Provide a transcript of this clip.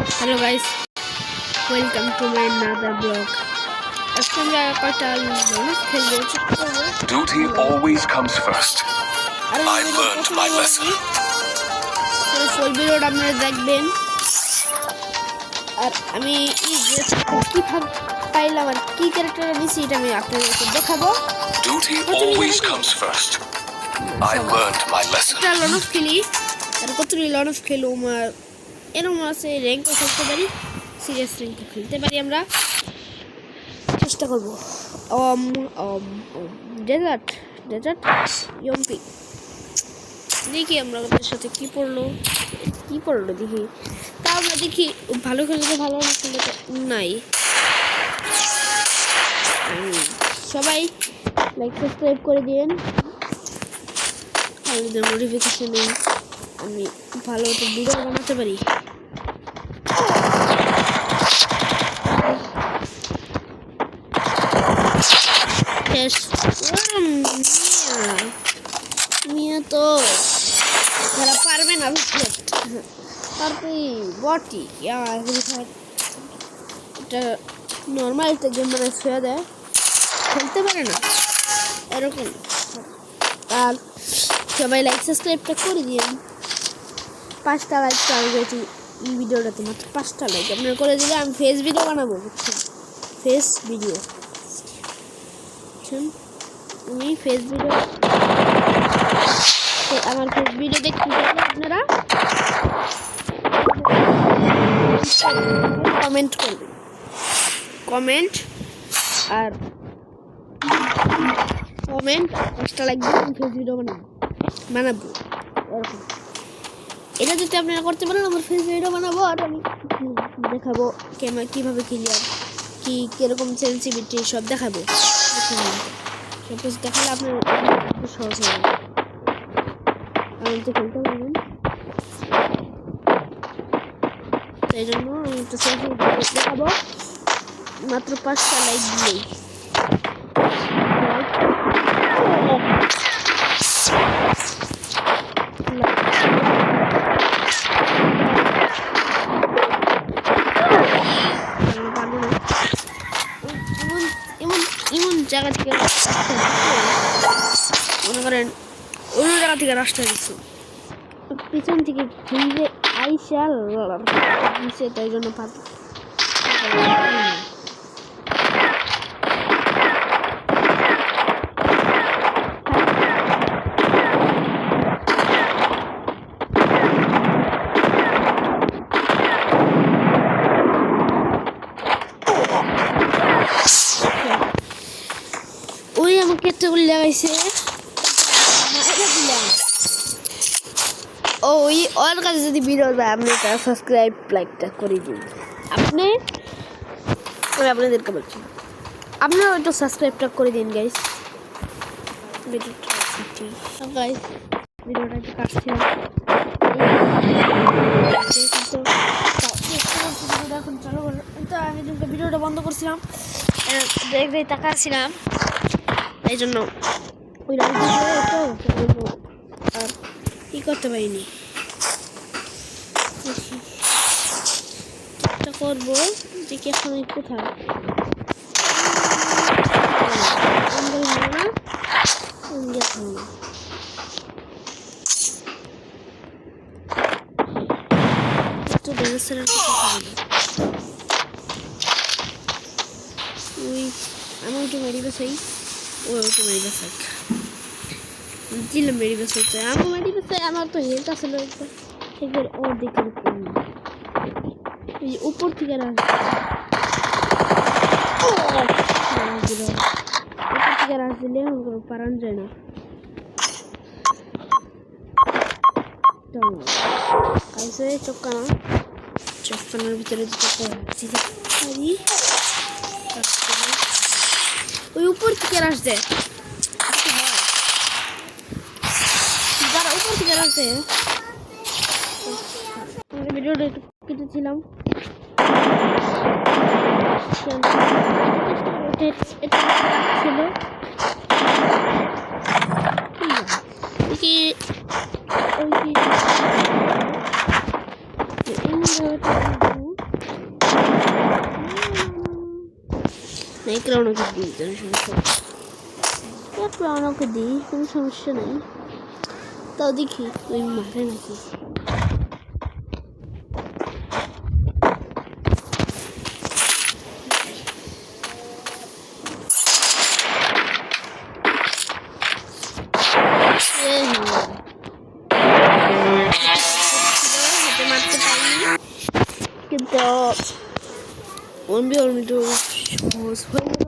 Hello guys, welcome to my another vlog. আজকে আমরা কয়টা মানুষ খেলবো চেক করবো। Duty always comes first. I learned my lesson. ফুল ভিডিওটা আপনারা দেখবেন। আর আমি এই ড্রেসটা কিভাবে পাইলাম আর কি ক্যারেক্টার নিছি এটা আমি আপনাদেরকে দেখাবো। Duty always comes first. I learned my lesson. এটা লনফ খেলি আর কতগুলি লনফ খেলো আমার এরকম আছে র্যাঙ্ক খেলতে পারি, সিরিয়াস র্যাঙ্ক খেলতে পারি। আমরা চেষ্টা করবো। ডেজার্ট ইয়ম্পি দেখি আমরা ওদের সাথে কি পড়লো দেখি। তা আমরা দেখি ভালো খেললে তো ভালো, না খেললে তো নাই। সবাই লাইক সাবস্ক্রাইব করে দিন, আমাদের নোটিফিকেশন নেই, আমি ভালো একটা ভিডিও বানাতে পারি। মিয়া তো তারা পারবে না, তারপরে বটি এটা নর্মাল একটা গেম মানে ছুঁয়ে দেয়, খেলতে পারে না এরকম। আর সবাই লাইক সাবস্ক্রাইবটা করে দিন। 5টা লাইক চালু গেছি এই ভিডিওটাতে, মাত্র 5টা লাইক আপনারা করে দিলে আমি ফেস ভিডিও বানাবো, বুঝছেন? ফেস ভিডিও, আমি ফেস ভিডিও, আমার ফেস ভিডিও দেখতে চাইলে আপনারা কমেন্ট করবেন, আর 5টা লাইক দিয়ে আমি ফেস ভিডিও বানাবো এরকম। এটা যদি আপনারা করতে পারেন আমার ফেস ভিডিও বানাবো, আর আমি দেখাবো কীভাবে খেলি আর কীরকম সেন্সিটিভিটি সব দেখাবো। সব কিছু দেখালে আপনার সহজ হবে, আমি তো খেলতে পারবেন। তাই জন্য আমি একটু সেন্সিটিভিটি দেখাবো মাত্র 5টা লাইক দিলেই। এমন জায়গা থেকে মনে করেন অন্য জায়গা থেকে রাস্তা দিচ্ছে, পিছন থেকে ঘুরে আইসা দিচ্ছে, তাই জন্য ওই আমাকে একটা লাগাইছে, ওই ওর কাছে যদি ভিডিও যায় আপনি তার সাবস্ক্রাইব লাইকটা করে দিন। আমি আপনাদেরকে বলছি আপনারা ওইটা সাবস্ক্রাইবটা করে দিন গাইস। ভিডিওটা কাটছিলাম এখন চালু করলো, তো আমি ভিডিওটা বন্ধ করছিলাম, দেখ তাকাচ্ছিলাম, এই জন্য ওই আর কি করতে পারিনি। চেষ্টা করবো দেখি এখন কোথায় আমি ওইটা মেরি বাসাই, ওইটা মেরি বাসাই দিলাম, মেরি বাসাই আমার মেরি বাসাই। আমার তো হেলথ আসলে অর্ধেকের উপর থেকে রাস দিলে পারান যায় না। চক্কানার ভিতরে ওই উপর থেকে রাস দেয়, যারা উপর থেকে রাস দেয়। ভিডিওটা একটু কেটেছিলাম, ছিল কি একলা ওনাকে দিই, কোনো সমস্যা নেই। একলা ওনাকে দিই, কোনো সমস্যা নেই। তাও দেখি ওই মারে নাকি। হাতে মারতে পারিনি, কিন্তু অনবি তো সহজ হয়ে